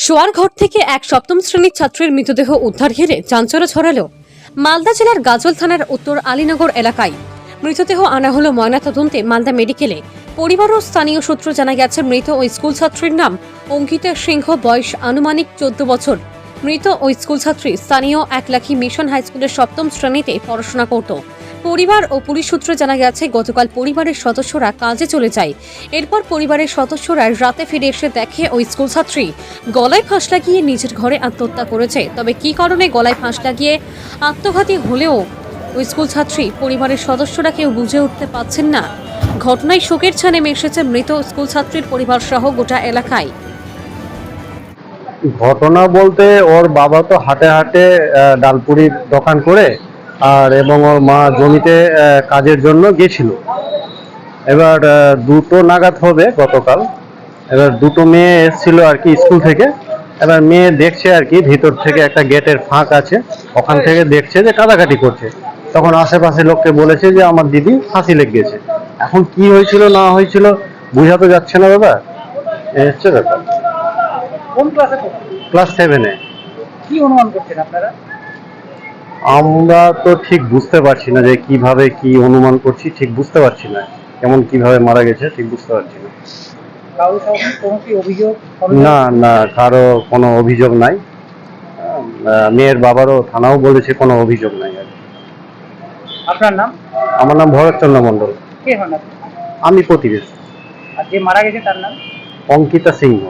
শোয়ার ঘর থেকে এক সপ্তম শ্রেণীর ছাত্রের মৃতদেহ উদ্ধার ঘিরে চাঞ্চল্য ছড়ালো মালদা জেলার গাজল থানার উত্তর আলীনগর এলাকায়। মৃতদেহ আনা হলো ময়নাতদন্তে মালদা মেডিকেলে। পরিবার ও স্থানীয় সূত্র জানা গেছে, মৃত ওই স্কুল ছাত্রীর নাম অঙ্কিতা সিংহ, বয়স আনুমানিক 14 বছর। মৃত ওই স্কুল ছাত্রী স্থানীয় একলাখি মিশন হাই স্কুলের সপ্তম শ্রেণীতে পড়াশোনা করত। পরিবার ও পুলিশ সূত্রে জানা গেছে, গতকাল পরিবারের সদস্যরা কাজে চলে যায়। এরপর পরিবারের সদস্যরা রাতে ফিরে এসে দেখে ওই স্কুল ছাত্রী গলায় ফাঁস লাগিয়ে নিজের ঘরে আত্মহত্যা করেছে। তবে কী কারণে গলায় ফাঁস লাগিয়ে আত্মঘাতী হলেও ওই স্কুল ছাত্রী পরিবারের সদস্যরা কেউ বুঝে উঠতে পারছেন না। ঘটনায় শোকের ছায়া নেমে এসেছে মৃত স্কুল ছাত্রীর পরিবার সহ গোটা এলাকায়। ঘটনা বলতে ওর বাবা তো হাটে হাটে ডালপুরির দোকান করে এবং ওর মা জমিতে কাজের জন্য গেছিল। এবার 2টো নাগাদ হবে গতকাল। এবার 2টো মেয়ে এসেছিল আর কি স্কুল থেকে। এবার মেয়ে দেখছে আর কি ভিতর থেকে একটা গেটের ফাঁক আছে, ওখান থেকে দেখছে যে কাটাকাটি করছে। তখন আশেপাশে লোককে বলেছে যে আমার দিদি ফাঁসি লেগে গেছে। এখন কি হয়েছিল না হয়েছিল বোঝা তো যাচ্ছে না দাদা, এই হচ্ছে ব্যাপার। কোন ক্লাসে পড়তো? ক্লাস 7-এ। কি অনুমান করছেন আপনারা? আমরা তো ঠিক বুঝতে পারছি না যে কিভাবে কি অনুমান করছি, ঠিক বুঝতে পারছি না কেমন কিভাবে মারা গেছে, ঠিক বুঝতে পারছি না। কারোর সঙ্গে কোনো কি অভিযোগ? না না, কারো কোনো অভিযোগ নাই। মেয়ের বাবারও থানাও বলেছে কোনো অভিযোগ নাই আর কি। আপনার নাম? আমার নাম ভরতচন্দ্র মণ্ডল। কে হন আপনি? আমি প্রতিবেশী। আর যে মারা গেছে তার নাম? অঙ্কিতা সিংহ।